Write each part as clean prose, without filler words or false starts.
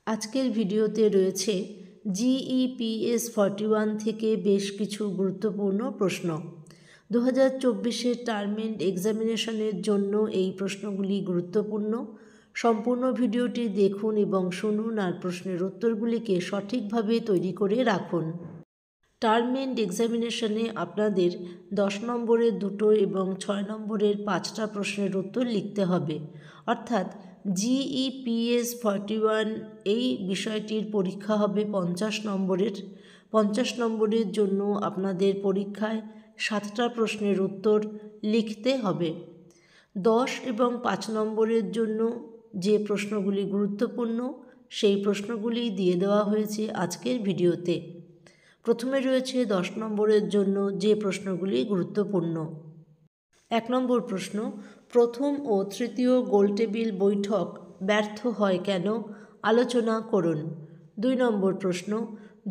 আজকের ভিডিওতে রয়েছে GEPS 41 থেকে বেশ কিছু গুরুত্বপূর্ণ প্রশ্ন। 2024-এর টার্ম এন্ড এক্সামিনেশনের জন্য এই প্রশ্নগুলি গুরুত্বপূর্ণ। সম্পূর্ণ ভিডিওটি দেখুন এবং শুনুন আর প্রশ্নের উত্তরগুলিকে সঠিকভাবে তৈরি করে রাখুন। টার্ম এন্ড এক্সামিনেশনে আপনাদের 10 নম্বরের 2 এবং 6 নম্বরের 5টা প্রশ্নের উত্তর লিখতে হবে। অর্থাৎ GEPS 41 এই বিষয়টির পরীক্ষা হবে 50 নম্বরের। 50 নম্বরের জন্য আপনাদের পরীক্ষায় 7টা প্রশ্নের উত্তর লিখতে হবে। 10 এবং 5 নম্বরের জন্য যে প্রশ্নগুলি গুরুত্বপূর্ণ সেই প্রশ্নগুলি দিয়ে দেওয়া হয়েছে আজকের ভিডিওতে। প্রথমে রয়েছে 10 নম্বরের জন্য যে প্রশ্নগুলি গুরুত্বপূর্ণ। 1 নম্বর প্রশ্ন, প্রথম ও তৃতীয় গোলটেবিল বৈঠক ব্যর্থ হয় কেন? আলোচনা করুন। 2 নম্বর প্রশ্ন,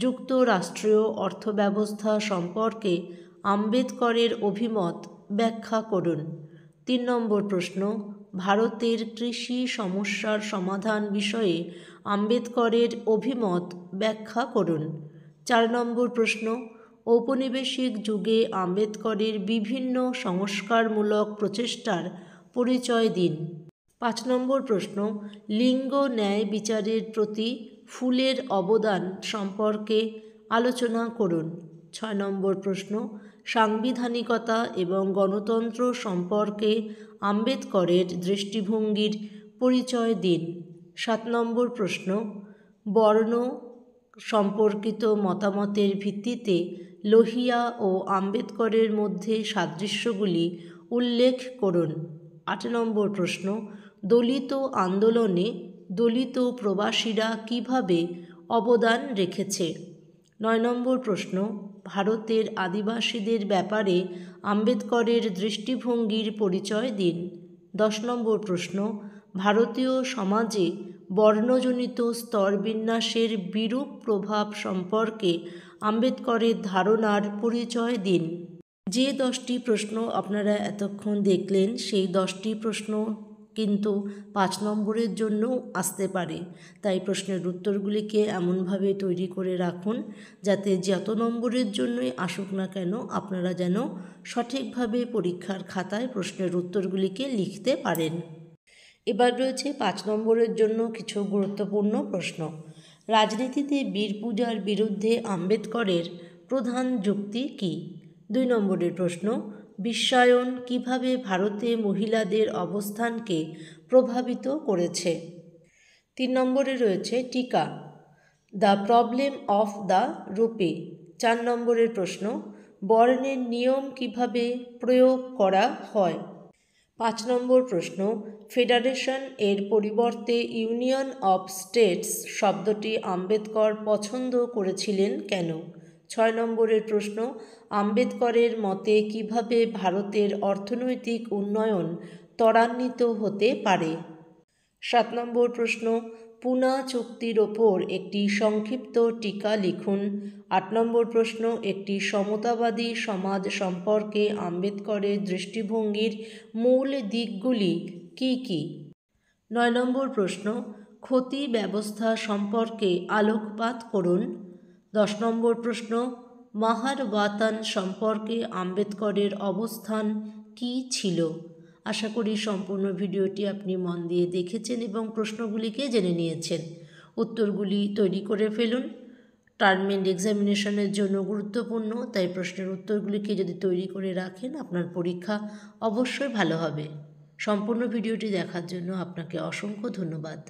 যুক্তরাষ্ট্রীয় অর্থব্যবস্থা সম্পর্কে আম্বেদকরের অভিমত ব্যাখ্যা করুন। 3 নম্বর প্রশ্ন, ভারতের কৃষি সমস্যার সমাধান বিষয়ে আম্বেদকরের অভিমত ব্যাখ্যা করুন। 4 নম্বর প্রশ্ন, ঔপনিবেশিক যুগে আম্বেদকরের বিভিন্ন সংস্কারমূলক প্রচেষ্টার পরিচয় দিন। 5 নম্বর প্রশ্ন, লিঙ্গ ন্যায় বিচারের প্রতি ফুলের অবদান সম্পর্কে আলোচনা করুন। 6 নম্বর প্রশ্ন, সাংবিধানিকতা এবং গণতন্ত্র সম্পর্কে আম্বেদকরের দৃষ্টিভঙ্গির পরিচয় দিন। 7 নম্বর প্রশ্ন, বর্ণ সম্পর্কিত মতামতের ভিত্তিতে লোহিয়া ও আম্বেদকরের মধ্যে সাদৃশ্যগুলি উল্লেখ করুন। 8 নম্বর প্রশ্ন, দলিত আন্দোলনে দলিত প্রবাসীরা কিভাবে অবদান রেখেছে? 9 নম্বর প্রশ্ন, ভারতের আদিবাসীদের ব্যাপারে আম্বেদকরের দৃষ্টিভঙ্গির পরিচয় দিন। 10 নম্বর প্রশ্ন, ভারতীয় সমাজে বর্ণজনিত স্তরবিন্যাসের বিরূপ প্রভাব সম্পর্কে আম্বেদকরের ধারণার পরিচয় দিন। যে 10টি প্রশ্ন আপনারা এতক্ষণ দেখলেন সেই 10টি প্রশ্ন কিন্তু 5 নম্বরের জন্যও আসতে পারে। তাই প্রশ্নের উত্তরগুলিকে এমনভাবে তৈরি করে রাখুন যাতে যত নম্বরের জন্যই আসুক না কেন আপনারা যেন সঠিকভাবে পরীক্ষার খাতায় প্রশ্নের উত্তরগুলিকে লিখতে পারেন। এবার রয়েছে 5 নম্বরের জন্য কিছু গুরুত্বপূর্ণ প্রশ্ন। রাজনীতিতে বীর পূজার বিরুদ্ধে আম্বেদকরের প্রধান যুক্তি কী? 2 নম্বরের প্রশ্ন, বিশ্বায়ন কিভাবে ভারতে মহিলাদের অবস্থানকে প্রভাবিত করেছে? 3 নম্বরে রয়েছে টিকা, the problem of the rupee. 4 নম্বরের প্রশ্ন, বর্ণের নিয়ম কিভাবে প্রয়োগ করা হয়? 5 নম্বর প্রশ্ন, ফেডারেশন এর পরিবর্তে ইউনিয়ন অফ স্টেটস শব্দটি আম্বেদকর পছন্দ করেছিলেন কেন? 6 নম্বরের প্রশ্ন, আম্বেদকরের মতে কিভাবে ভারতের অর্থনৈতিক উন্নয়ন ত্বরান্বিত হতে পারে? 7 নম্বর প্রশ্ন, পুনা চুক্তির ওপর একটি সংক্ষিপ্ত টিকা লিখুন। 8 নম্বর প্রশ্ন, একটি সমতাবাদী সমাজ সম্পর্কে আম্বেদকরের দৃষ্টিভঙ্গির মূল দিকগুলি কী কী? 9 নম্বর প্রশ্ন, ক্ষতি ব্যবস্থা সম্পর্কে আলোকপাত করুন। 10 নম্বর প্রশ্ন, মাহার ওয়াতান সম্পর্কে আম্বেদকরের অবস্থান কী ছিল? আশা করি সম্পূর্ণ ভিডিওটি আপনি মন দিয়ে দেখেছেন এবং প্রশ্নগুলিকে জেনে নিয়েছেন। উত্তরগুলি তৈরি করে ফেলুন। টার্ম এন্ড এক্সামিনেশনের জন্য গুরুত্বপূর্ণ, তাই প্রশ্নের উত্তরগুলিকে যদি তৈরি করে রাখেন আপনার পরীক্ষা অবশ্যই ভালো হবে। সম্পূর্ণ ভিডিওটি দেখার জন্য আপনাকে অসংখ্য ধন্যবাদ।